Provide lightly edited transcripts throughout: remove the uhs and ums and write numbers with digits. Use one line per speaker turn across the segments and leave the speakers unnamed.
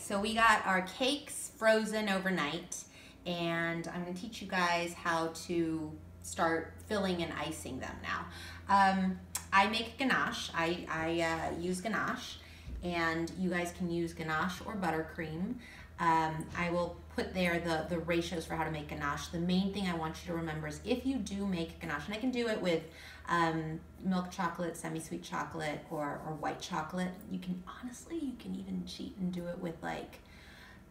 so we got our cakes frozen overnight, and I'm going to teach you guys how to start filling and icing them now. I make ganache. I use ganache, and you guys can use ganache or buttercream. I will put there the ratios for how to make ganache. The main thing I want you to remember is if you do make ganache, and I can do it with milk chocolate, semi-sweet chocolate, or white chocolate. You can, honestly, you can even cheat and do it with like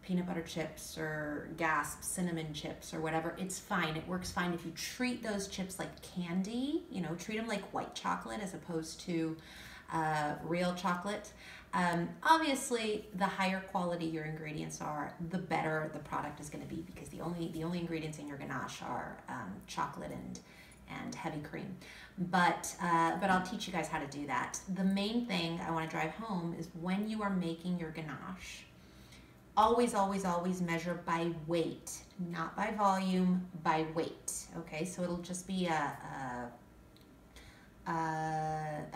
peanut butter chips or Gasp cinnamon chips or whatever. It's fine. It works fine if you treat those chips like candy, you know, treat them like white chocolate as opposed to real chocolate. Obviously, the higher quality your ingredients are, the better the product is going to be, because the only ingredients in your ganache are chocolate and heavy cream. But I'll teach you guys how to do that. The main thing I want to drive home is when you are making your ganache, always, always, always measure by weight, not by volume, by weight. Okay, so it'll just be a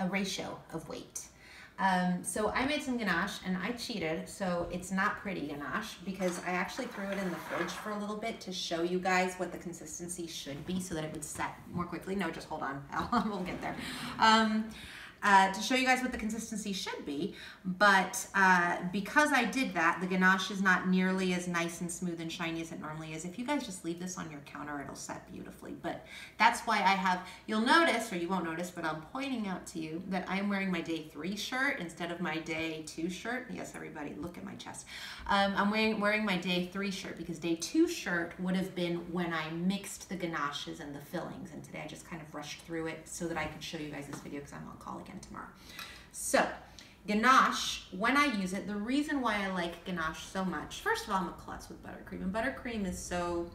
ratio of weight. So I made some ganache and I cheated, so it's not pretty ganache because I actually threw it in the fridge for a little bit to show you guys what the consistency should be so that it would set more quickly. No, just hold on, we'll get there. To show you guys what the consistency should be, but because I did that, the ganache is not nearly as nice and smooth and shiny as it normally is. If you guys just leave this on your counter, it'll set beautifully, but that's why I have, you'll notice, or you won't notice, but I'm pointing out to you that I'm wearing my day 3 shirt instead of my day 2 shirt. Yes, everybody, look at my chest. I'm wearing my day 3 shirt because day 2 shirt would have been when I mixed the ganaches and the fillings, and today I just kind of rushed through it so that I could show you guys this video because I'm on call again tomorrow. So ganache, when I use it, the reason why I like ganache so much, first of all, I'm a klutz with buttercream, and buttercream is so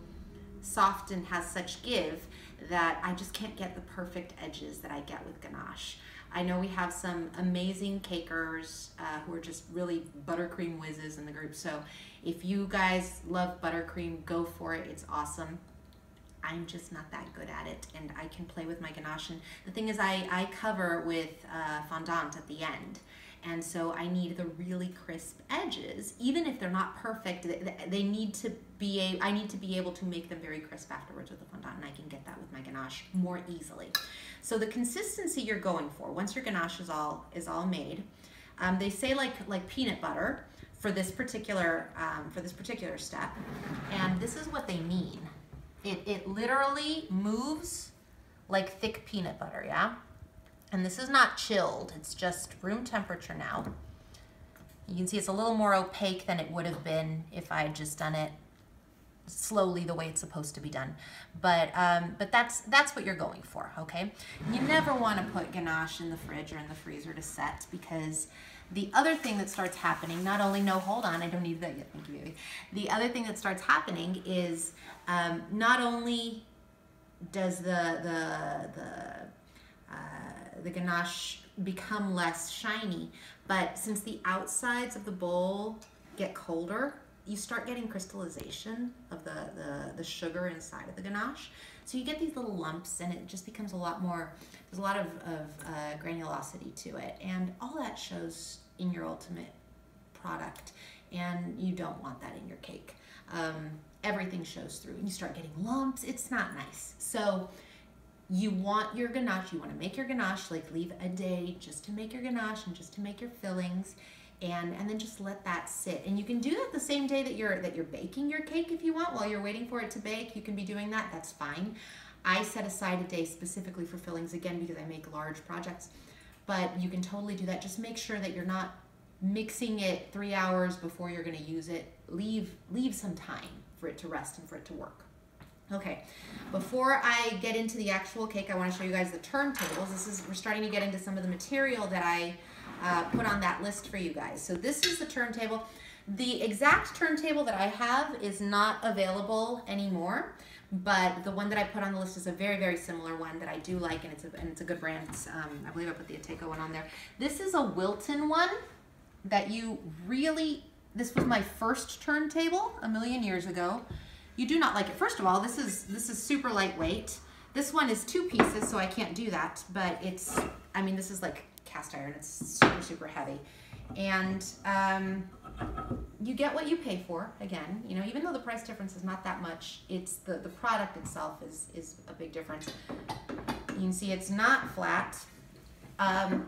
soft and has such give that I just can't get the perfect edges that I get with ganache. I know we have some amazing cakers who are just really buttercream whizzes in the group, so if you guys love buttercream, go for it. It's awesome. I'm just not that good at it, and I can play with my ganache. And the thing is, I cover with fondant at the end, and so I need the really crisp edges. Even if they're not perfect, they need to be. I need to be able to make them very crisp afterwards with the fondant, and I can get that with my ganache more easily. So the consistency you're going for once your ganache is all made, they say like peanut butter for this particular step, and this is what they mean. It literally moves like thick peanut butter, yeah? And this is not chilled, it's just room temperature now. You can see it's a little more opaque than it would have been if I had just done it slowly the way it's supposed to be done. But that's what you're going for, okay? You never want to put ganache in the fridge or in the freezer to set, because the other thing that starts happening, not only, no, hold on, I don't need that yet, thank you, baby. The other thing that starts happening is not only does the ganache become less shiny, but since the outsides of the bowl get colder, you start getting crystallization of the sugar inside of the ganache. So you get these little lumps, and it just becomes a lot more, there's a lot of granulosity to it, and all that shows in your ultimate product, and you don't want that in your cake. Everything shows through, and you start getting lumps. It's not nice. So you want your ganache, you want to make your ganache, like leave a day just to make your ganache and just to make your fillings, and then just let that sit. And you can do that the same day that you're baking your cake if you want. While you're waiting for it to bake, you can be doing that. That's fine. I set aside a day specifically for fillings, again, because I make large projects. But you can totally do that. Just make sure that you're not mixing it 3 hours before you're going to use it. Leave some time for it to rest and for it to work. Okay, before I get into the actual cake, I want to show you guys the turntables. We're starting to get into some of the material that I put on that list for you guys. So this is the turntable. The exact turntable that I have is not available anymore, but the one that I put on the list is a very, very similar one that I do like, and it's a good brand. It's, I believe I put the Ateco one on there. This is a Wilton one that this was my first turntable a million years ago. You do not like it. First of all, this is super lightweight. This one is 2 pieces, so I can't do that, but it's, I mean, this is like cast iron. It's super, super heavy. And you get what you pay for. Again, you know, even though the price difference is not that much, it's the product itself is a big difference. You can see it's not flat, and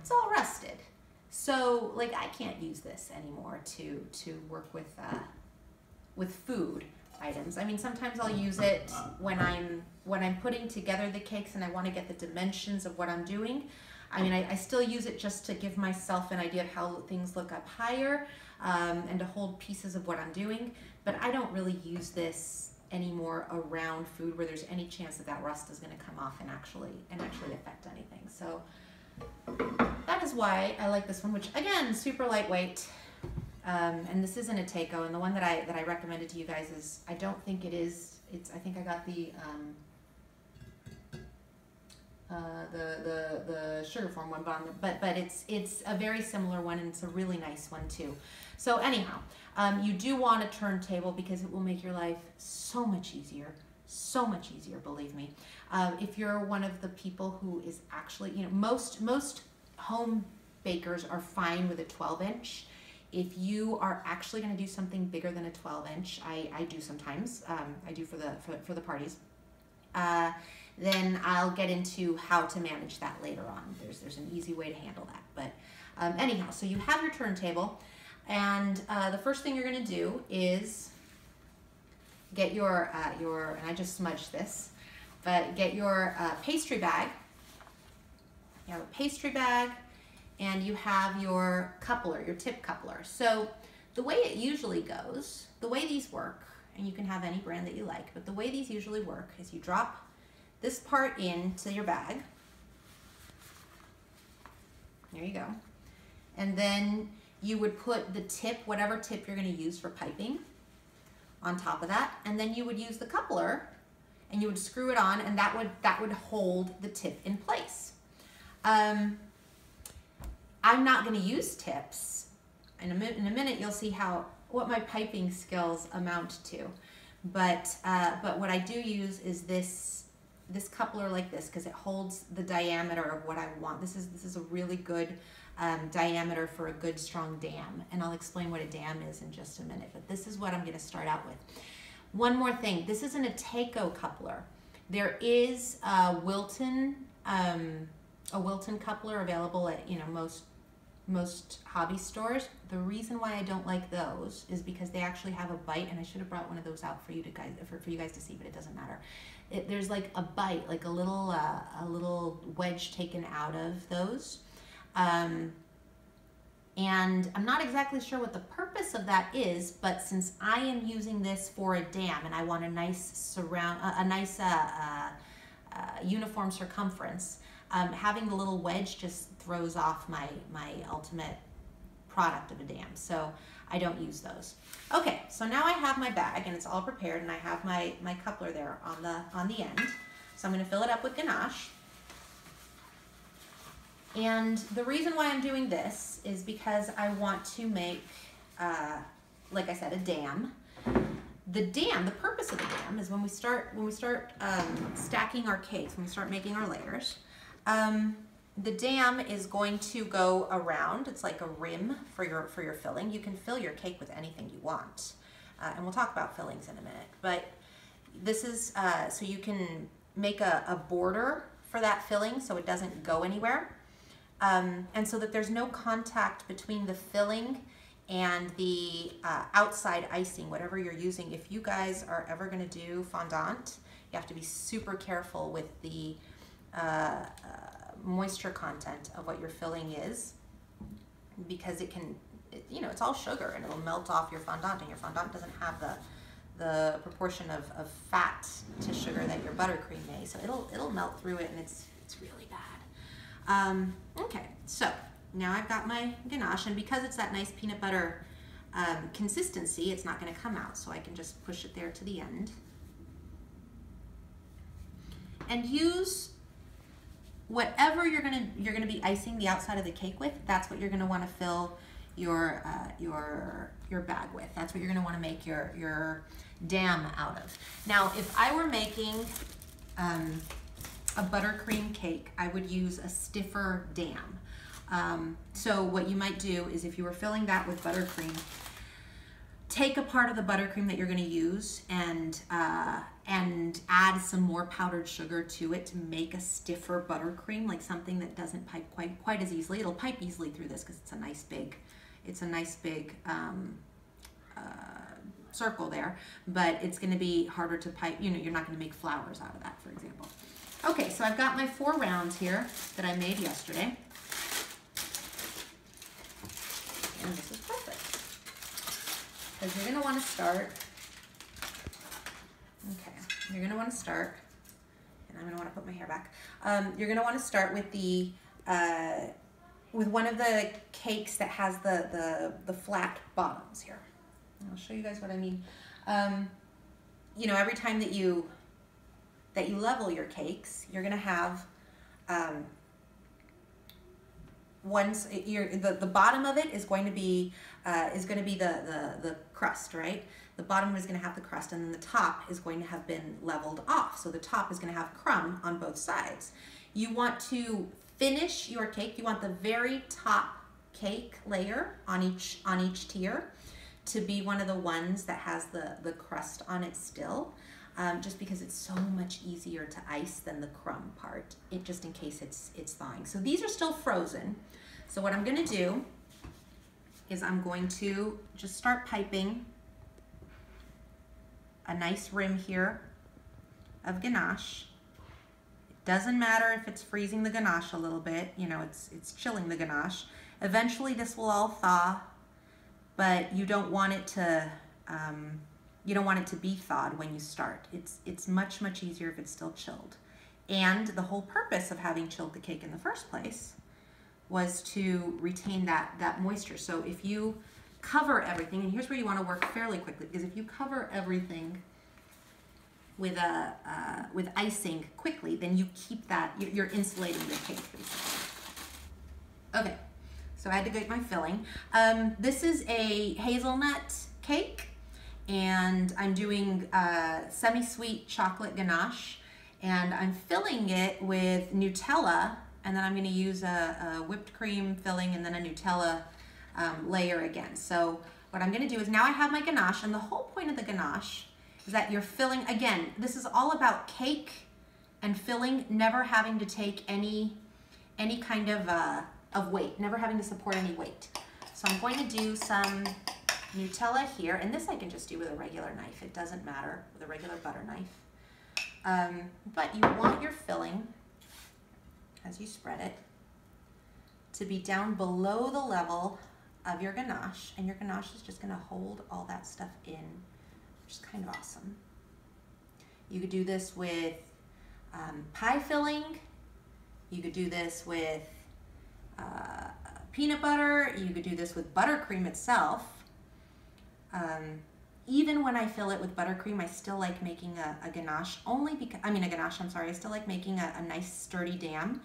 it's all rusted. So like I can't use this anymore to work with food items. I mean, sometimes I'll use it when I'm putting together the cakes and I want to get the dimensions of what I'm doing. I mean, I still use it just to give myself an idea of how things look up higher, and to hold pieces of what I'm doing. But I don't really use this anymore around food where there's any chance that rust is going to come off and actually affect anything. So that is why I like this one, which again, super lightweight. And this isn't a Takeo, and the one that I recommended to you guys is, I don't think it is. I think I got the sugar form one, but it's a very similar one, and it's a really nice one too. So anyhow, you do want a turntable because it will make your life so much easier, believe me. If you're one of the people who is actually, you know, most home bakers are fine with a 12-inch. If you are actually going to do something bigger than a 12-inch, I do sometimes, I do for the parties, then I'll get into how to manage that later on. There's an easy way to handle that. But anyhow, so you have your turntable, and the first thing you're going to do is get your and I just smudged this, but get your pastry bag. You have a pastry bag, and you have your coupler, your tip coupler. So the way it usually goes, the way these work, and you can have any brand that you like, but the way these usually work is you drop this part into your bag. There you go. And then you would put the tip, whatever tip you're going to use for piping, on top of that, and then you would use the coupler and you would screw it on, and that would hold the tip in place. I'm not going to use tips. In a minute you'll see what my piping skills amount to. But what I do use is this coupler like this, because it holds the diameter of what I want. This is a really good diameter for a good strong dam, and I'll explain what a dam is in just a minute, but this is what I'm going to start out with. One more thing, this isn't a Takeo coupler. There is a Wilton coupler available at, you know, most hobby stores. The reason why I don't like those is because they actually have a bite, and I should have brought one of those out for you guys to see, but it doesn't matter. There's like a bite, like a little wedge taken out of those. And I'm not exactly sure what the purpose of that is, but since I am using this for a dam and I want a nice uniform circumference, having the little wedge just throws off my ultimate product of a dam, so I don't use those. Okay, so now I have my bag and it's all prepared, and I have my coupler there on the end. So I'm going to fill it up with ganache. And the reason why I'm doing this is because I want to make, like I said, a dam. The purpose of the dam is when we start stacking our cakes, when we start making our layers, the dam is going to go around. It's like a rim for your filling. You can fill your cake with anything you want, and we'll talk about fillings in a minute. But this is so you can make a border for that filling so it doesn't go anywhere. And so that there's no contact between the filling and the outside icing, whatever you're using. If you guys are ever going to do fondant, you have to be super careful with the moisture content of what your filling is, because it's all sugar and it'll melt off your fondant, and your fondant doesn't have the proportion of fat to sugar that your buttercream may, so it'll melt through it, and it's really bad. Okay, so now I've got my ganache, and because it's that nice peanut butter consistency, it's not going to come out, so I can just push it there to the end. And use whatever you're gonna be icing the outside of the cake with. That's what you're gonna want to fill your bag with. That's what you're gonna want to make your dam out of. Now, if I were making a buttercream cake, I would use a stiffer dam. So what you might do is if you were filling that with buttercream, take a part of the buttercream that you're going to use and add some more powdered sugar to it to make a stiffer buttercream, like something that doesn't pipe quite as easily. It'll pipe easily through this because it's a nice big circle there, but it's going to be harder to pipe. You know, you're not going to make flowers out of that, for example. Okay, so I've got my 4 rounds here that I made yesterday. And this is perfect. Because you're going to want to start, okay, you're going to want to start, and I'm going to want to put my hair back. You're going to want to start with the, with one of the cakes that has the flat bottoms here. And I'll show you guys what I mean. You know, every time that you level your cakes, you're going to have the bottom of it is going to be the crust, right? The bottom is going to have the crust, and then the top is going to have been leveled off. So the top is going to have crumb on both sides. You want to finish your cake. You want the very top cake layer on each tier to be one of the ones that has the crust on it still, just because it's so much easier to ice than the crumb part, just in case it's thawing. So these are still frozen. So what I'm going to do is I'm going to just start piping a nice rim here of ganache. It doesn't matter if it's freezing the ganache a little bit, you know, it's chilling the ganache. Eventually this will all thaw, but you don't want it to be thawed when you start. It's much easier if it's still chilled. And the whole purpose of having chilled the cake in the first place was to retain that moisture. So if you cover everything, and here's where you want to work fairly quickly, because if you cover everything with icing quickly, then you keep that, you're insulating the cake basically. Okay, so I had to get my filling. This is a hazelnut cake, and I'm doing semi-sweet chocolate ganache, and I'm filling it with Nutella, and then I'm going to use a whipped cream filling and then a Nutella layer again. So what I'm going to do is now I have my ganache, and the whole point of the ganache is that you're filling, again, this is all about cake and filling, never having to take any kind of weight, never having to support any weight. So I'm going to do some Nutella here, and this I can just do with a regular knife. It doesn't matter, with a regular butter knife. But you want your filling, as you spread it, to be down below the level of your ganache, and your ganache is just going to hold all that stuff in, which is kind of awesome. You could do this with pie filling. You could do this with peanut butter. You could do this with buttercream itself. Even when I fill it with buttercream, I still like making a ganache, only because, I still like making a nice sturdy dam,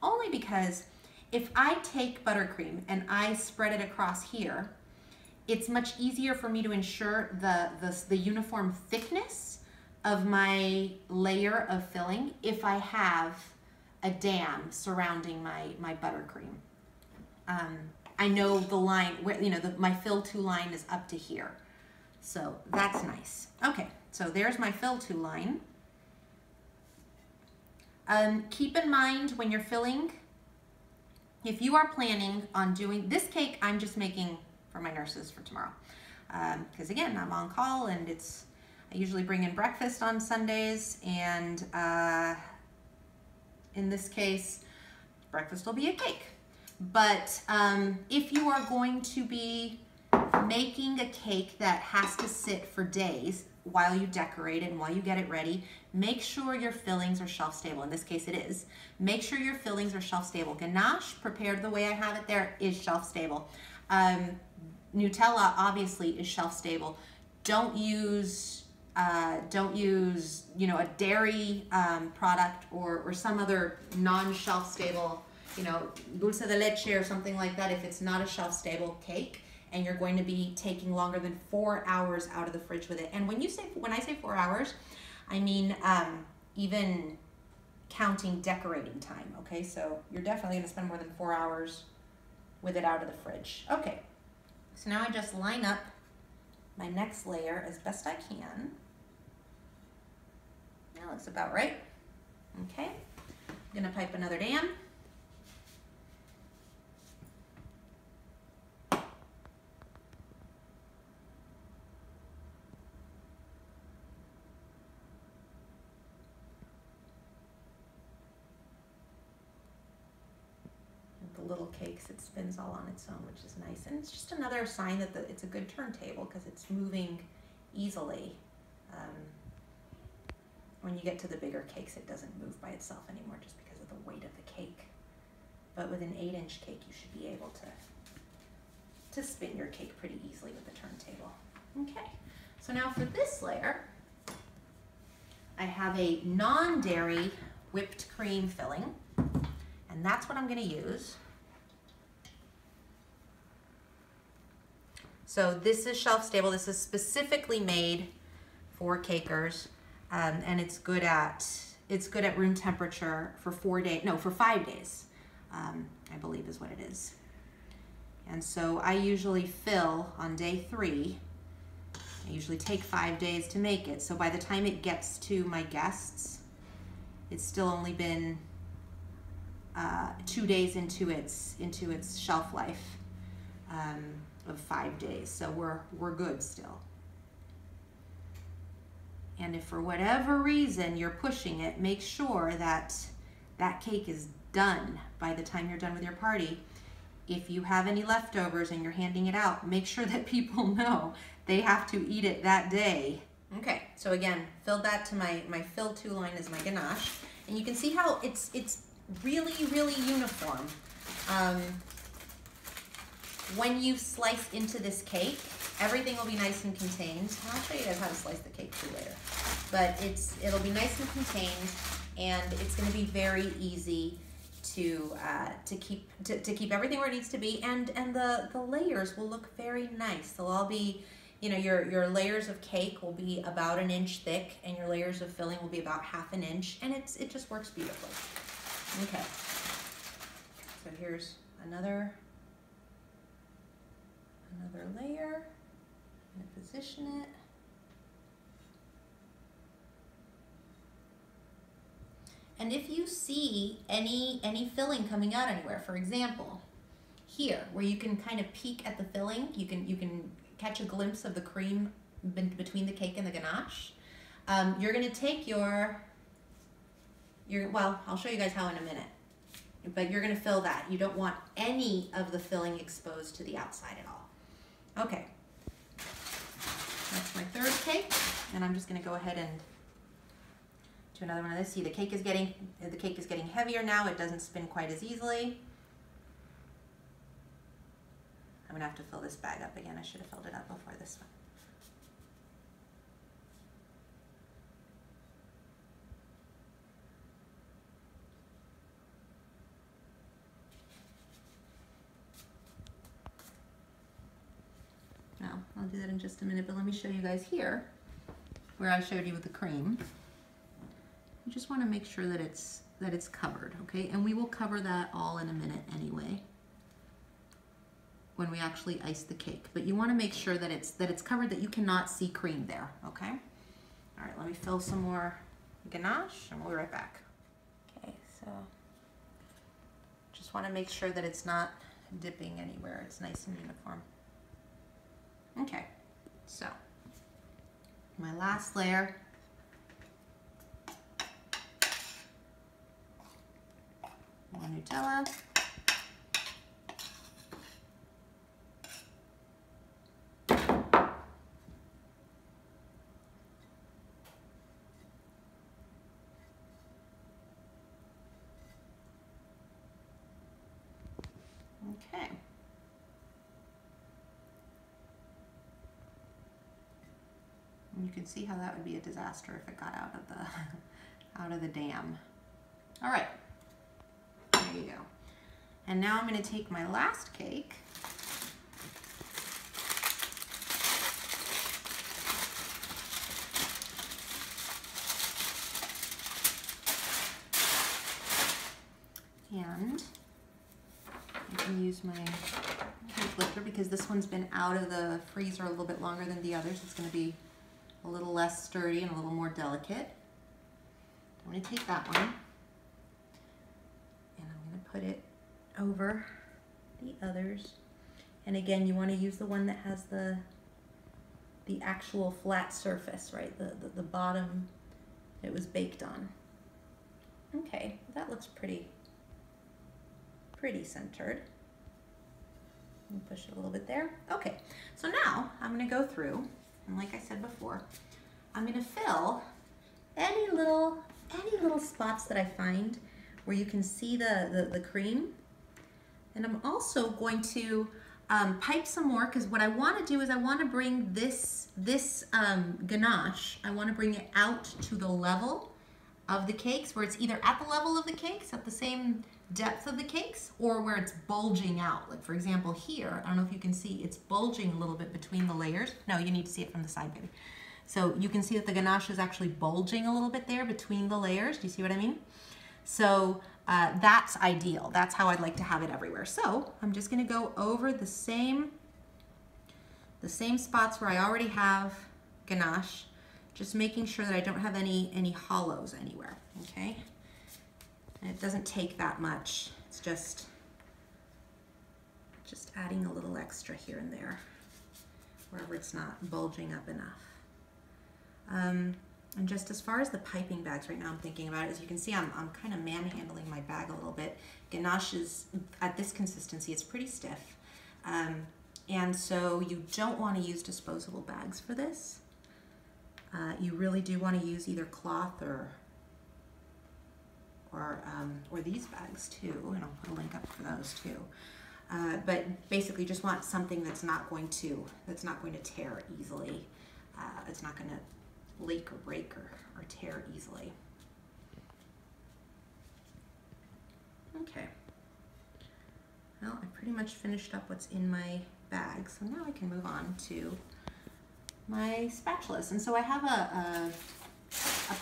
only because if I take buttercream and I spread it across here, it's much easier for me to ensure the uniform thickness of my layer of filling if I have a dam surrounding my buttercream. I know the line, where, you know, my fill to line is up to here. So that's nice. Okay, so there's my fill to line. Keep in mind when you're filling, if you are planning on doing this cake, I'm just making for my nurses for tomorrow. Because again, I'm on call, and I usually bring in breakfast on Sundays, and in this case, breakfast will be a cake. But if you are going to be making a cake that has to sit for days while you decorate it and while you get it ready, make sure your fillings are shelf stable. In this case, it is. Make sure your fillings are shelf stable. Ganache, prepared the way I have it there, is shelf stable. Nutella obviously is shelf stable. Don't use you know, a dairy product or some other non-shelf stable, you know, dulce de leche or something like that if it's not a shelf stable cake and you're going to be taking longer than 4 hours out of the fridge with it. And when I say 4 hours, I mean even counting decorating time, okay? So you're definitely gonna spend more than 4 hours with it out of the fridge. Okay, so now I just line up my next layer as best I can. That looks about right. Okay, I'm gonna pipe another dam. Little cakes, it spins all on its own, which is nice, and it's just another sign that it's a good turntable because it's moving easily. When you get to the bigger cakes, it doesn't move by itself anymore just because of the weight of the cake. But with an 8-inch cake, you should be able to spin your cake pretty easily with the turntable. Okay, so now for this layer, I have a non-dairy whipped cream filling, and that's what I'm going to use. So this is shelf stable. This is specifically made for cakers, and it's good at room temperature for 5 days, I believe is what it is. And so I usually fill on day 3. I usually take 5 days to make it. So by the time it gets to my guests, it's still only been 2 days into its shelf life of 5 days. So we're good still. And if for whatever reason you're pushing it, make sure that that cake is done by the time you're done with your party. If you have any leftovers and you're handing it out, make sure that people know they have to eat it that day. Okay, so again, filled that to my fill to line is my ganache. And you can see how it's really, really uniform. When you slice into this cake, everything will be nice and contained. I'll show you guys how to slice the cake too later. But it'll be nice and contained, and it's going to be very easy to keep everything where it needs to be, and the layers will look very nice. They'll all be, you know, your layers of cake will be about 1 inch thick, and your layers of filling will be about 1/2 inch, and it just works beautifully. Okay, so here's another layer. I'm going to position it. And if you see any filling coming out anywhere, for example, here where you can kind of peek at the filling, you can catch a glimpse of the cream between the cake and the ganache. You're going to take well, I'll show you guys how in a minute. But you're going to fill that. You don't want any of the filling exposed to the outside at all. Okay, that's my third cake, and I'm just going to go ahead and do another one of this. See, the cake is getting heavier now. It doesn't spin quite as easily. I'm going to have to fill this bag up again. I should have filled it up before this one. Now, I'll do that in just a minute, but let me show you guys here where I showed you with the cream. You just want to make sure that it's covered, okay? And we will cover that all in a minute anyway when we actually ice the cake. But you want to make sure that it's covered, that you cannot see cream there, okay? All right, let me fill some more ganache and we'll be right back. Okay, so just want to make sure that it's not dipping anywhere. It's nice and uniform. Okay, so my last layer. More Nutella. Okay. And you can see how that would be a disaster if it got out of the dam. All right. There you go. And now I'm going to take my last cake. And I and use my cake lifter because this one's been out of the freezer a little bit longer than the others. It's going to be a little less sturdy and a little more delicate. I'm going to take that one and I'm going to put it over the others. And again, you want to use the one that has the actual flat surface, right? The bottom it was baked on. Okay, that looks pretty centered. Push it a little bit there. Okay, so now I'm going to go through, and like I said before, I'm going to fill any little spots that I find where you can see the cream. And I'm also going to pipe some more, because what I want to do is I want to bring this ganache, I want to bring it out to the level of the cakes, where it's either at the level of the cakes, at the same depth of the cakes, or where it's bulging out. Like for example here, I don't know if you can see, it's bulging a little bit between the layers. No, you need to see it from the side, baby. So you can see that the ganache is actually bulging a little bit there between the layers. Do you see what I mean? So that's ideal. That's how I'd like to have it everywhere. So I'm just going to go over the same spots where I already have ganache, just making sure that I don't have any hollows anywhere, okay? And it doesn't take that much. It's just adding a little extra here and there, wherever it's not bulging up enough. And just as far as the piping bags right now, I'm thinking about it, as you can see, I'm kind of manhandling my bag a little bit. Ganache is, at this consistency, it's pretty stiff. And so you don't want to use disposable bags for this. You really do want to use either cloth or these bags too, and I'll put a link up for those too. But basically, just want something that's not going to tear easily. It's not going to leak or break or tear easily. Okay. Well, I pretty much finished up what's in my bag, so now I can move on to my spatulas. And so I have a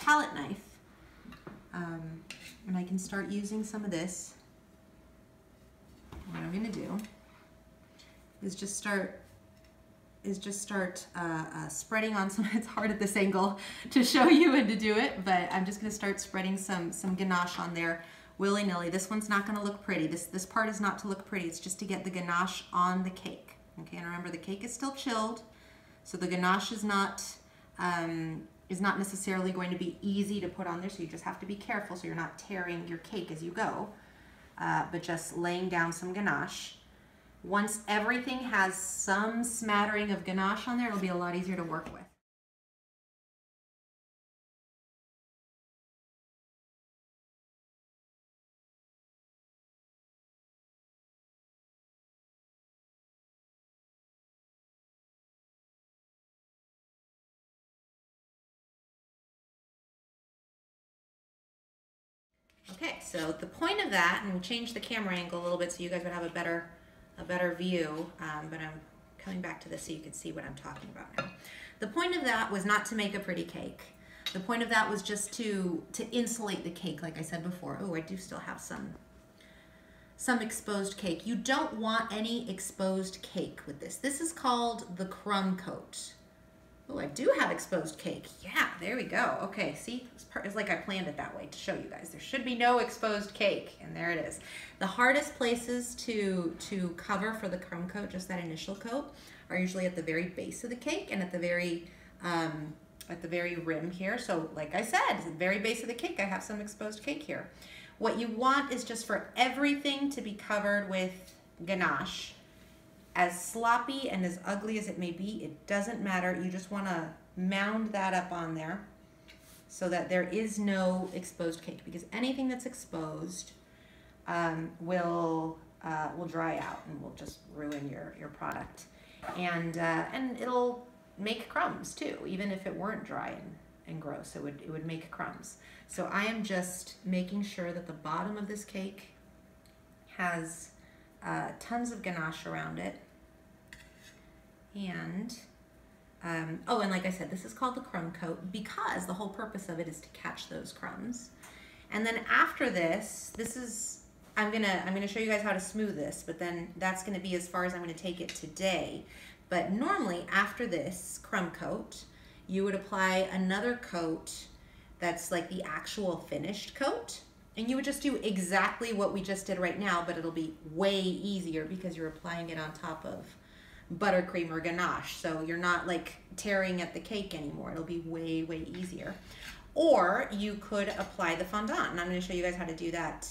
palette knife, and I can start using some of this. What I'm going to do is just start spreading on some. It's hard at this angle to show you and to do it, but I'm just going to start spreading some ganache on there willy-nilly. This one's not going to look pretty. This part is not to look pretty. It's just to get the ganache on the cake. Okay, and remember, the cake is still chilled, so the ganache is not necessarily going to be easy to put on there, so you just have to be careful so you're not tearing your cake as you go, but just laying down some ganache. Once everything has some smattering of ganache on there, it'll be a lot easier to work with. Okay, so the point of that, and we'll change the camera angle a little bit so you guys would have a better view, but I'm coming back to this so you can see what I'm talking about now. The point of that was not to make a pretty cake. The point of that was just to insulate the cake, like I said before. Oh, I do still have some exposed cake. You don't want any exposed cake with this. This is called the crumb coat. Oh, I do have exposed cake. Yeah, there we go. Okay, see, it's like I planned it that way to show you guys. There should be no exposed cake, and there it is. The hardest places to cover for the crumb coat, just that initial coat, are usually at the very base of the cake and at the very rim here. So like I said, at the very base of the cake, I have some exposed cake here. What you want is just for everything to be covered with ganache. As sloppy and as ugly as it may be, it doesn't matter. You just want to mound that up on there so that there is no exposed cake, because anything that's exposed will dry out and will just ruin your product, and it'll make crumbs too. Even if it weren't dry and gross, it would make crumbs. So I am just making sure that the bottom of this cake has tons of ganache around it. And, oh, and like I said, this is called the crumb coat because the whole purpose of it is to catch those crumbs. And then after this is I'm gonna show you guys how to smooth this, but then that's gonna be as far as I'm gonna take it today. But normally after this crumb coat, you would apply another coat that's like the actual finished coat. And you would just do exactly what we just did right now, but it'll be way easier because you're applying it on top of buttercream or ganache. So you're not like tearing at the cake anymore. It'll be way, way easier. Or you could apply the fondant. And I'm gonna show you guys how to do that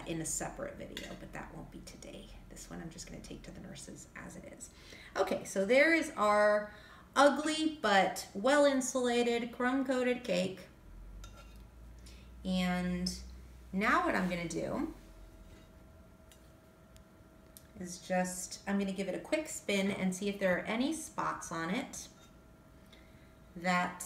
in a separate video, but that won't be today. This one I'm just gonna take to the nurses as it is. Okay, so there is our ugly but well insulated crumb coated cake. And now what I'm gonna do is just, I'm gonna give it a quick spin and see if there are any spots on it that,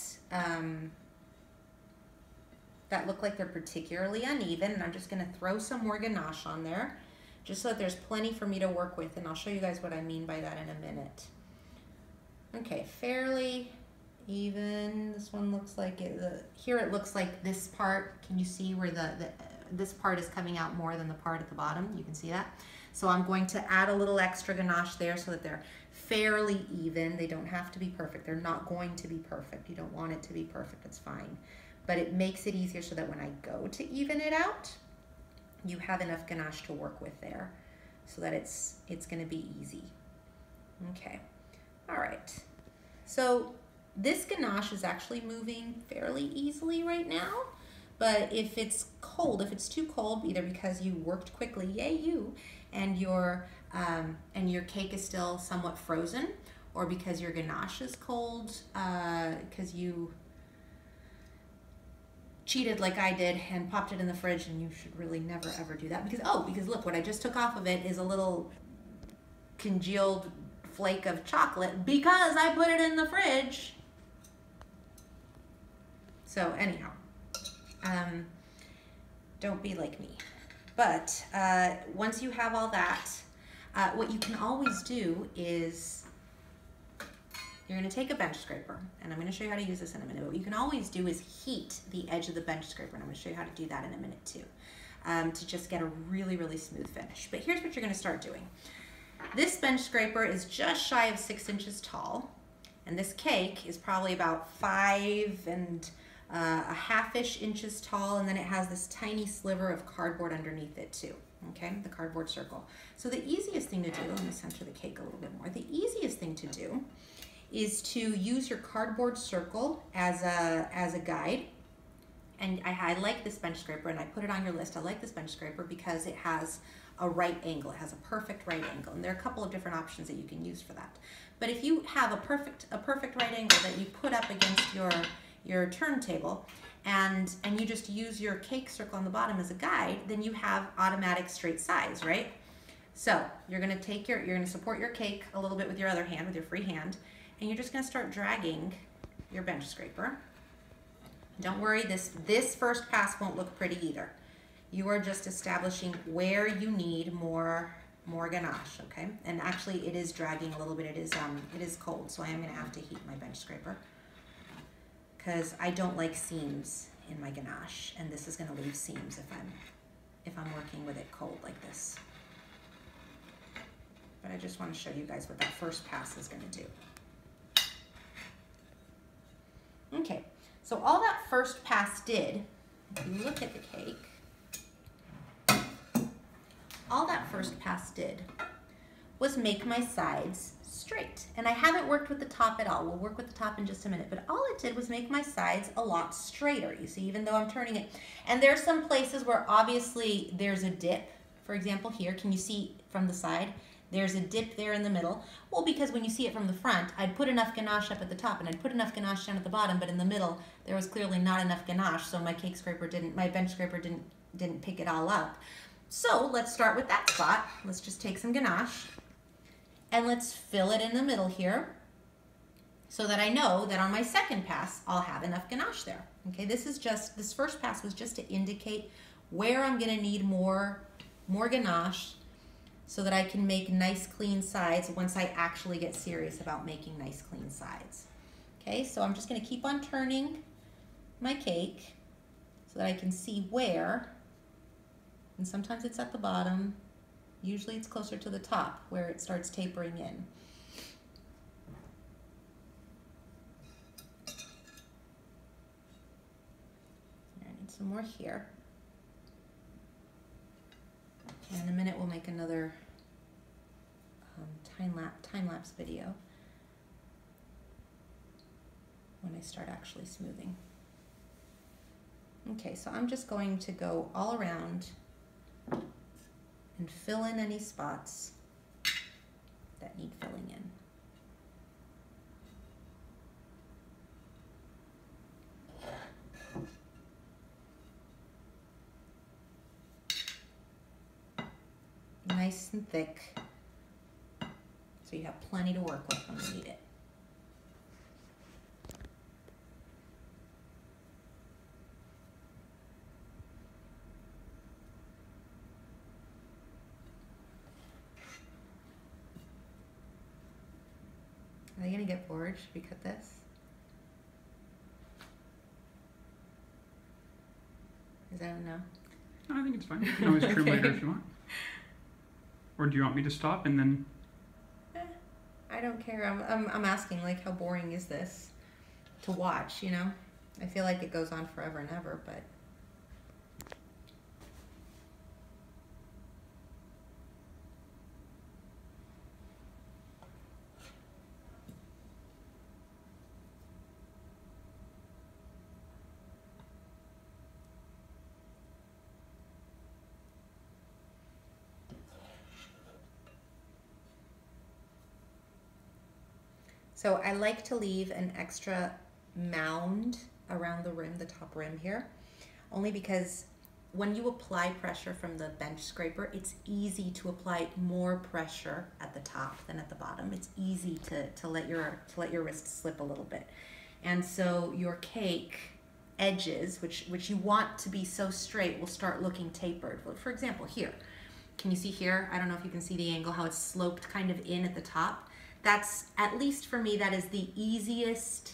that look like they're particularly uneven. And I'm just gonna throw some more ganache on there just so that there's plenty for me to work with. And I'll show you guys what I mean by that in a minute. Okay, fairly even. This one looks like it, here it looks like this part, can you see where this part is coming out more than the part at the bottom? You can see that. So I'm going to add a little extra ganache there so that they're fairly even. They don't have to be perfect. They're not going to be perfect. You don't want it to be perfect, it's fine. But it makes it easier so that when I go to even it out, you have enough ganache to work with there so that it's gonna be easy. Okay, all right. So this ganache is actually moving fairly easily right now, but if it's cold, if it's too cold, either because you worked quickly, yay you, and your cake is still somewhat frozen, or because your ganache is cold, because you cheated like I did and popped it in the fridge, and you should really never ever do that because look, what I just took off of it is a little congealed flake of chocolate because I put it in the fridge. So anyhow, don't be like me. But once you have all that, what you can always do is you're gonna take a bench scraper, and I'm gonna show you how to use this in a minute, but what you can always do is heat the edge of the bench scraper, and I'm gonna show you how to do that in a minute too, to just get a really, really smooth finish. But here's what you're gonna start doing. This bench scraper is just shy of 6 inches tall, and this cake is probably about 5 1/2 inches tall, and then it has this tiny sliver of cardboard underneath it too, okay, the cardboard circle. So the easiest thing to do, let me center the cake a little bit more, the easiest thing to do is to use your cardboard circle as a guide. And I like this bench scraper, and I put it on your list. I like this bench scraper because it has a right angle. It has a perfect right angle, and there are a couple of different options that you can use for that. But if you have a perfect right angle that you put up against your turntable, and you just use your cake circle on the bottom as a guide, then you have automatic straight sides, right? So you're gonna take you're gonna support your cake a little bit with your other hand, with your free hand, and you're just gonna start dragging your bench scraper. Don't worry, this first pass won't look pretty either. You are just establishing where you need more ganache, okay? And actually it is dragging a little bit. It is cold, so I am gonna have to heat my bench scraper because I don't like seams in my ganache, and this is gonna leave seams if I'm working with it cold like this. But I just wanna show you guys what that first pass is gonna do. Okay, so all that first pass did, if you look at the cake, all that first pass did was make my sides straight. And I haven't worked with the top at all. We'll work with the top in just a minute, but all it did was make my sides a lot straighter, you see, even though I'm turning it. And there's some places where obviously there's a dip. For example, here, can you see from the side? There's a dip there in the middle. Well, because when you see it from the front, I'd put enough ganache up at the top and I'd put enough ganache down at the bottom, but in the middle, there was clearly not enough ganache, so my bench scraper didn't pick it all up. So let's start with that spot. Let's just take some ganache and let's fill it in the middle here so that I know that on my second pass, I'll have enough ganache there. Okay, this first pass was just to indicate where I'm gonna need more ganache so that I can make nice clean sides once I actually get serious about making nice clean sides. Okay, so I'm just gonna keep on turning my cake so that I can see where And sometimes it's at the bottom. Usually it's closer to the top where it starts tapering in. I need some more here. And in a minute we'll make another time-lapse video when I start actually smoothing. Okay, so I'm just going to go all around and fill in any spots that need filling in. Nice and thick, so you have plenty to work with when you need it. Are they gonna get bored? Should we cut this? Is that a no?
No, I think it's fine. You can always trim later if you want. Or do you want me to stop and then?
I don't care. I'm asking, like, how boring is this to watch, you know? I feel like it goes on forever and ever, but. So I like to leave an extra mound around the rim, the top rim here, only because when you apply pressure from the bench scraper, it's easy to apply more pressure at the top than at the bottom. It's easy to let your wrist slip a little bit. And so your cake edges, which you want to be so straight, will start looking tapered. For example, here, can you see here? I don't know if you can see the angle, how it's sloped kind of in at the top. That's, at least for me, that is the easiest,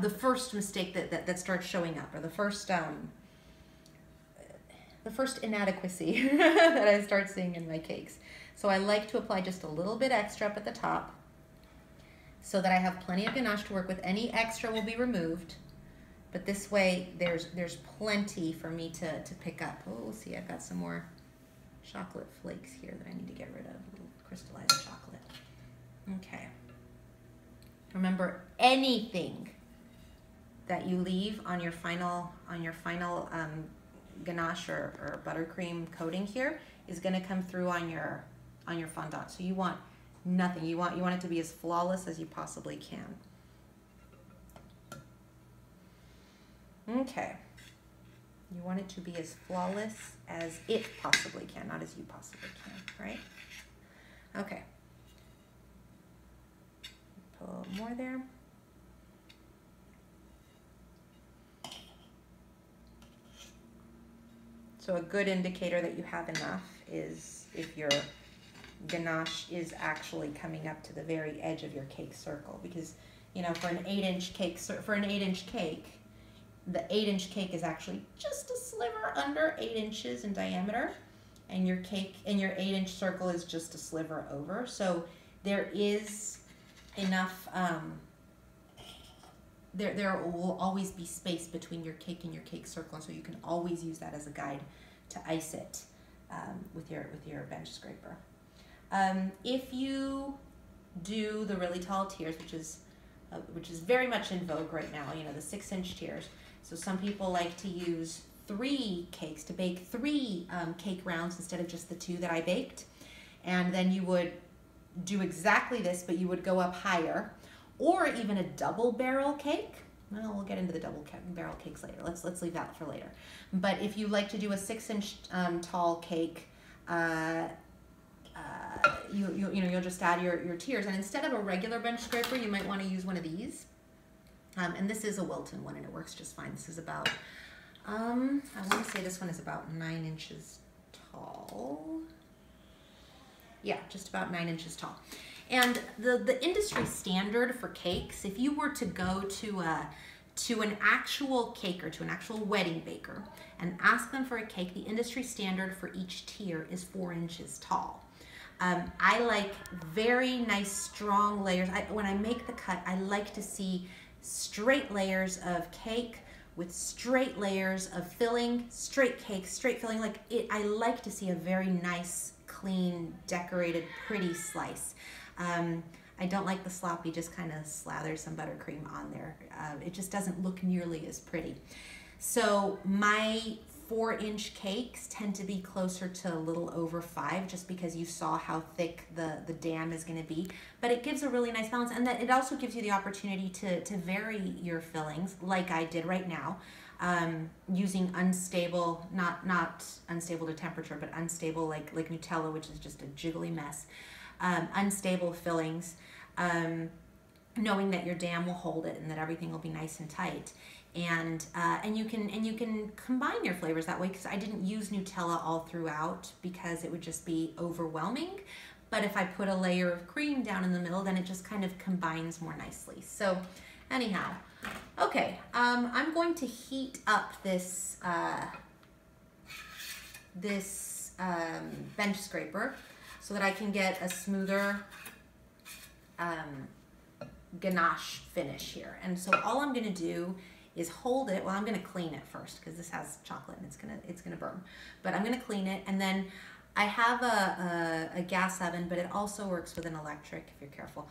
the first mistake that starts showing up, or the first inadequacy that I start seeing in my cakes. So I like to apply just a little bit extra up at the top so that I have plenty of ganache to work with. Any extra will be removed, but this way there's plenty for me to pick up. Oh, see, I've got some more chocolate flakes here that I need to get rid of, a little crystallized chocolate. Okay. Remember, anything that you leave on your final ganache or buttercream coating here is going to come through on your fondant. So you want nothing. You want it to be as flawless as you possibly can. Okay. You want it to be as flawless as it possibly can, not as you possibly can, right? Okay. Put more there. So a good indicator that you have enough is if your ganache is actually coming up to the very edge of your cake circle, because, you know, for an 8-inch cake, the 8-inch cake is actually just a sliver under 8 inches in diameter, and your cake and your 8-inch circle is just a sliver over. So there is enough, there will always be space between your cake and your cake circle, so you can always use that as a guide to ice it with your bench scraper. If you do the really tall tiers, which is very much in vogue right now, you know, the 6-inch tiers. So some people like to use 3 cakes to bake 3 cake rounds instead of just the 2 that I baked, and then you would do exactly this, but you would go up higher, or even a double barrel cake. Well, we'll get into the double barrel cakes later. Let's leave that for later. But if you like to do a 6-inch tall cake, you'll just add your tiers, and instead of a regular bench scraper, you might want to use one of these. And this is a Wilton one, and it works just fine. This is about, I want to say this one is about 9 inches tall. Yeah, just about 9 inches tall. And the industry standard for cakes, if you were to go to to an actual caker, to an actual wedding baker, and ask them for a cake, the industry standard for each tier is 4 inches tall. I like very nice, strong layers. When I make the cut, I like to see straight layers of cake with straight layers of filling, straight cake, straight filling. I like to see a very nice, clean, decorated, pretty slice. I don't like the sloppy, just kind of slather some buttercream on there. It just doesn't look nearly as pretty. So my 4-inch cakes tend to be closer to a little over 5, just because you saw how thick the dam is going to be. But it gives a really nice balance, and that it also gives you the opportunity to vary your fillings, like I did right now, using unstable, not unstable to temperature, but unstable like Nutella, which is just a jiggly mess. Unstable fillings, knowing that your dam will hold it and that everything will be nice and tight. And you can combine your flavors that way, because I didn't use Nutella all throughout because it would just be overwhelming. But if I put a layer of cream down in the middle, then it just kind of combines more nicely. So anyhow, okay, I'm going to heat up this bench scraper so that I can get a smoother ganache finish here. And so all I'm gonna do is hold it. Well, I'm gonna clean it first because this has chocolate and it's gonna burn. But I'm gonna clean it, and then I have a gas oven, but it also works with an electric if you're careful,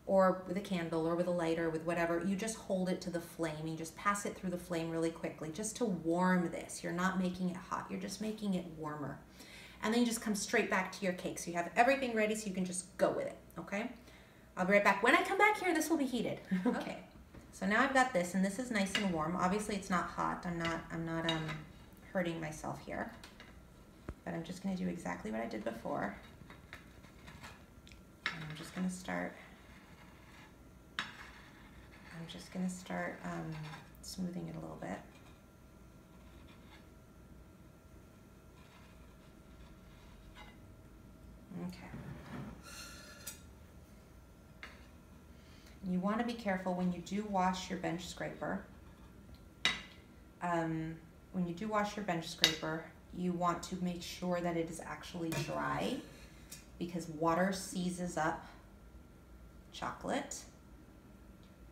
or with a candle or with a lighter, with whatever. You just hold it to the flame. You just pass it through the flame really quickly just to warm this. You're not making it hot. You're just making it warmer. And then you just come straight back to your cake. So you have everything ready, so you can just go with it, okay? I'll be right back. When I come back here, this will be heated. Okay, so now I've got this, and this is nice and warm. Obviously, it's not hot. I'm not hurting myself here. But I'm just gonna do exactly what I did before. And I'm just gonna start smoothing it a little bit. Okay. You want to be careful when you do wash your bench scraper. You want to make sure that it is actually dry, because water seizes up chocolate.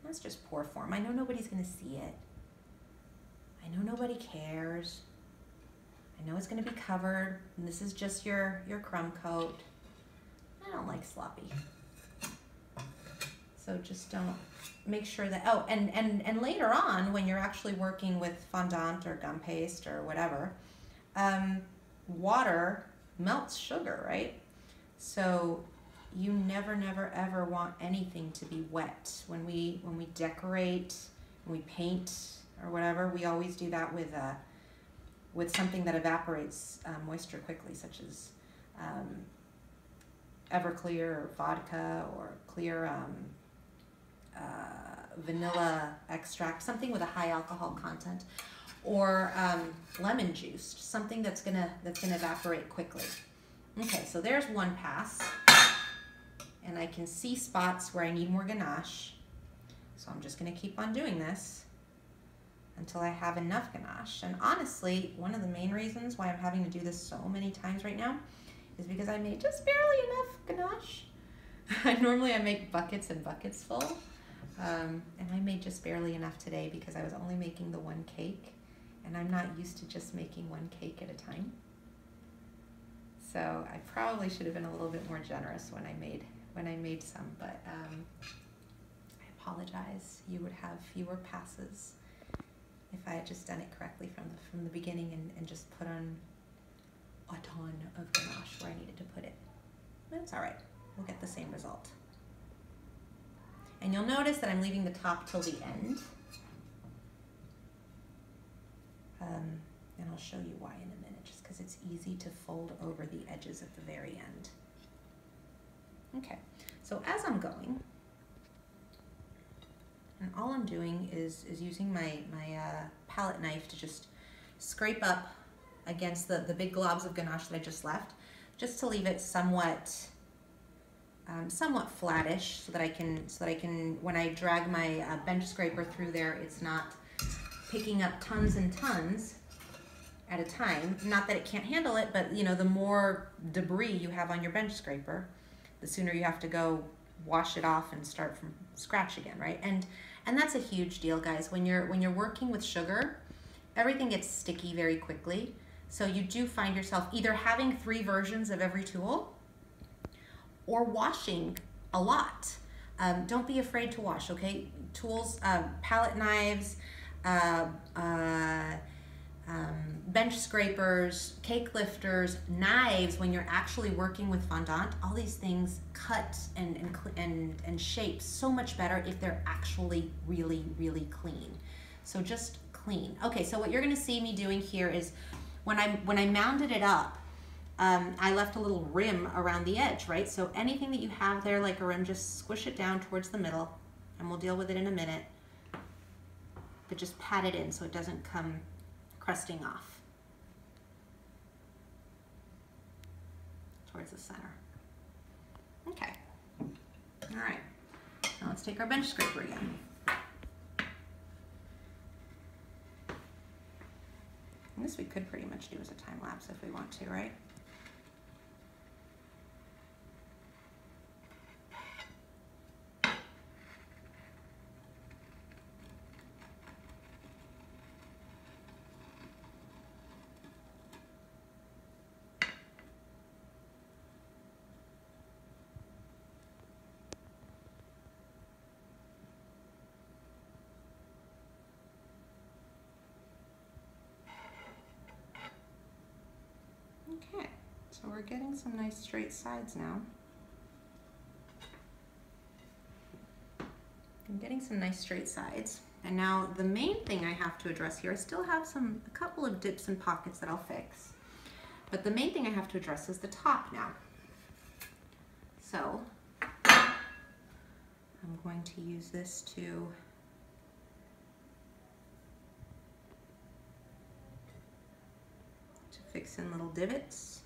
That's just poor form. I know nobody's going to see it. I know nobody cares. I know it's going to be covered, and this is just your crumb coat. I don't like sloppy. So just don't, make sure that, oh, and later on when you're actually working with fondant or gum paste or whatever, water melts sugar, right? So you never, never, ever want anything to be wet. When we decorate, when we paint or whatever, we always do that with something that evaporates moisture quickly, such as Everclear or vodka or clear vanilla extract, something with a high alcohol content, or lemon juice, something that's gonna evaporate quickly. Okay, so there's one pass, and I can see spots where I need more ganache, so I'm just gonna keep on doing this until I have enough ganache. And honestly, one of the main reasons why I'm having to do this so many times right now is because I made just barely enough ganache. Normally I make buckets and buckets full, and I made just barely enough today because I was only making the one cake, and I'm not used to just making one cake at a time. So I probably should have been a little bit more generous when I made some, but I apologize. You would have fewer passes if I had just done it correctly from the beginning and just put on a ton of ganache where I needed to put it. That's all right. We'll get the same result. And you'll notice that I'm leaving the top till the end. And I'll show you why in a minute, just because it's easy to fold over the edges at the very end. Okay, so as I'm going, and all I'm doing is using my palette knife to just scrape up against the big globs of ganache that I just left, just to leave it somewhat somewhat flattish so that I can, when I drag my bench scraper through there, it's not picking up tons and tons at a time. Not that it can't handle it, but you know, the more debris you have on your bench scraper, the sooner you have to go wash it off and start from scratch again, right? And that's a huge deal, guys. When you're working with sugar, everything gets sticky very quickly. So you do find yourself either having 3 versions of every tool or washing a lot. Don't be afraid to wash, okay? Tools, palette knives, bench scrapers, cake lifters, knives, when you're actually working with fondant, all these things cut and shape so much better if they're actually really, really clean. So just clean. Okay, so what you're gonna see me doing here is when I mounded it up, I left a little rim around the edge, right? So anything that you have there like a rim, just squish it down towards the middle, and we'll deal with it in a minute. But just pat it in so it doesn't come crusting off towards the center. Okay, all right. Now let's take our bench scraper again. And this we could pretty much do as a time lapse if we want to, right? Okay, so we're getting some nice straight sides now. I'm getting some nice straight sides. And now the main thing I have to address here, I still have a couple of dips and pockets that I'll fix. But the main thing I have to address is the top now. So I'm going to use this to fix in little divots.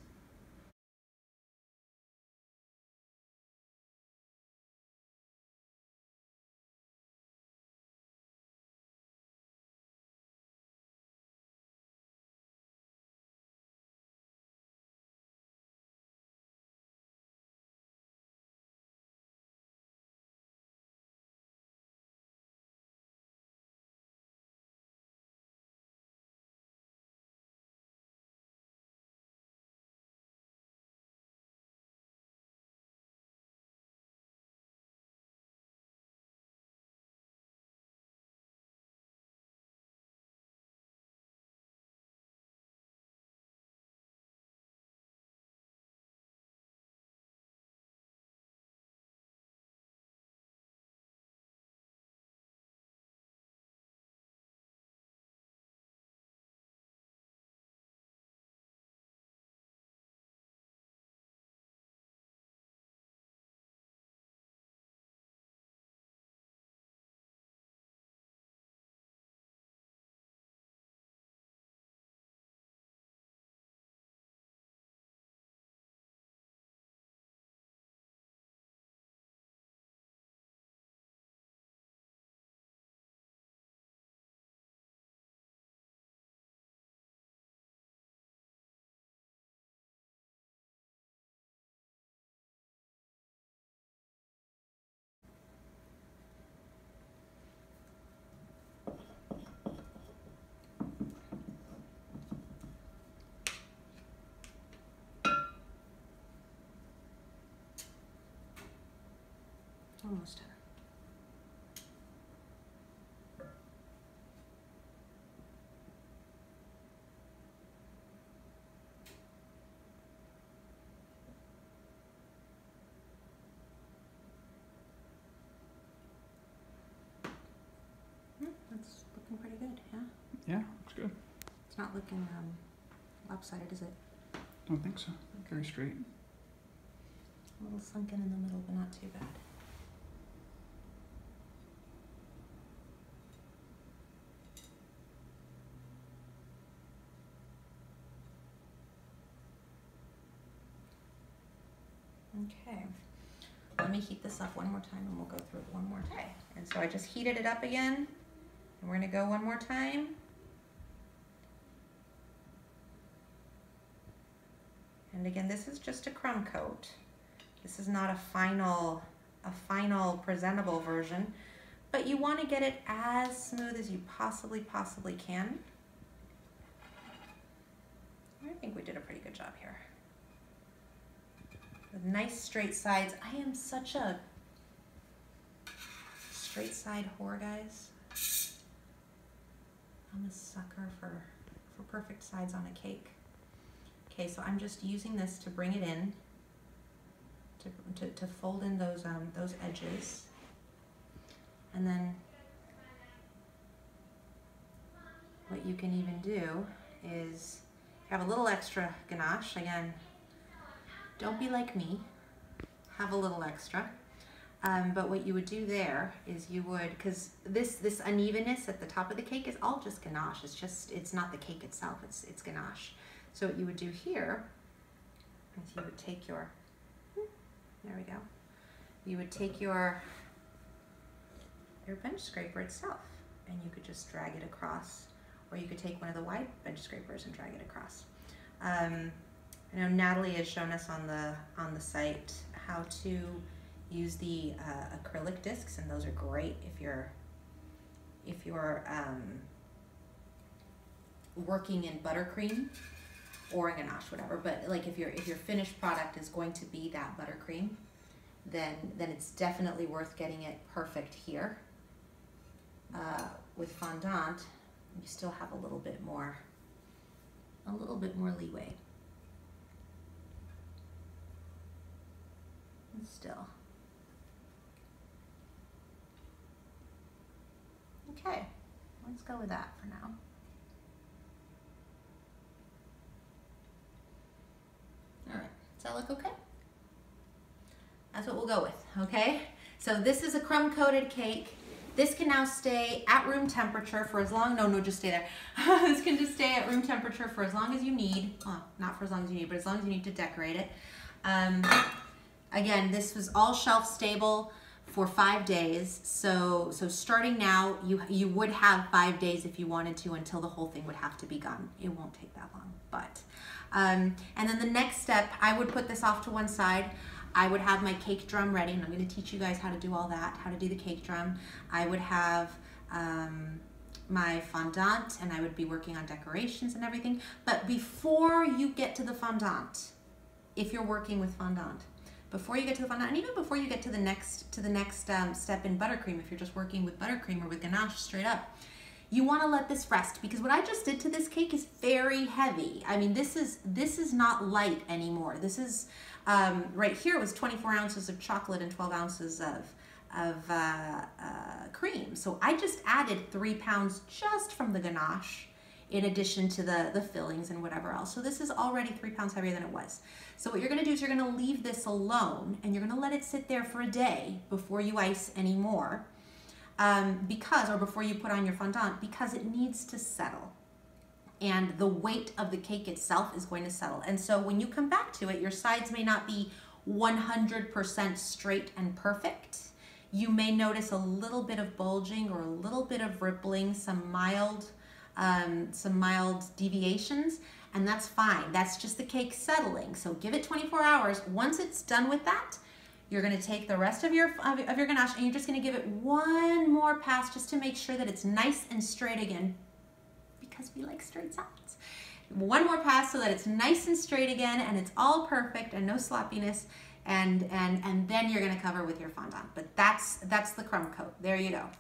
Almost done. That's looking pretty good, yeah?
Yeah, looks good.
It's not looking lopsided, is it?
Don't think so. Very straight.
A little sunken in the middle, but not too bad. Okay, let me heat this up one more time and we'll go through it one more time. And so I just heated it up again, and we're gonna go one more time. And again, this is just a crumb coat. This is not a final presentable version, but you want to get it as smooth as you possibly can. I think we did a pretty good job here. With nice straight sides. I am such a straight side whore, guys. I'm a sucker for perfect sides on a cake. Okay, so I'm just using this to bring it in, to fold in those edges, and then what you can even do is have a little extra ganache. Again, don't be like me, have a little extra. But what you would do there is you would, because this unevenness at the top of the cake is all just ganache. It's not the cake itself, it's ganache. So what you would do here is you would take your, there we go, you would take your bench scraper itself, and you could just drag it across, or you could take one of the wide bench scrapers and drag it across. I know Natalie has shown us on the site how to use the acrylic discs, and those are great if you're working in buttercream or ganache, whatever. But like if your finished product is going to be that buttercream, then it's definitely worth getting it perfect here. With fondant, you still have a little bit more leeway. And still. Okay, let's go with that for now. All right, does that look okay? That's what we'll go with, okay? So this is a crumb coated cake. This can now stay at room temperature for as long, no, just stay there. This can just stay at room temperature for as long as you need. Well, not for as long as you need, but as long as you need to decorate it. Again, this was all shelf stable for 5 days. So starting now, you would have 5 days if you wanted to, until the whole thing would have to be gone. It won't take that long, but. And then the next step, I would put this off to one side. I would have my cake drum ready, and I'm going to teach you guys how to do all that, how to do the cake drum. I would have my fondant, and I would be working on decorations and everything. But before you get to the fondant, if you're working with fondant, before you get to the fondant, and even before you get to the next step in buttercream, if you're just working with buttercream or with ganache straight up, you want to let this rest, because what I just did to this cake is very heavy. I mean, this is not light anymore. This is right here, it was 24 ounces of chocolate and 12 ounces of cream. So I just added 3 pounds just from the ganache, in addition to the fillings and whatever else. So this is already 3 pounds heavier than it was. So what you're gonna do is you're gonna leave this alone, and you're gonna let it sit there for a day before you ice anymore, before you put on your fondant, because it needs to settle. And the weight of the cake itself is going to settle. And so when you come back to it, your sides may not be 100% straight and perfect. You may notice a little bit of bulging or a little bit of rippling, some mild deviations, and that's fine. That's just the cake settling. So give it 24 hours. Once it's done with that, you're going to take the rest of your ganache, and you're just going to give it one more pass just to make sure that it's nice and straight again, because we like straight sides. One more pass so that it's nice and straight again, and it's all perfect and no sloppiness, and then you're going to cover with your fondant. But that's the crumb coat. There you go.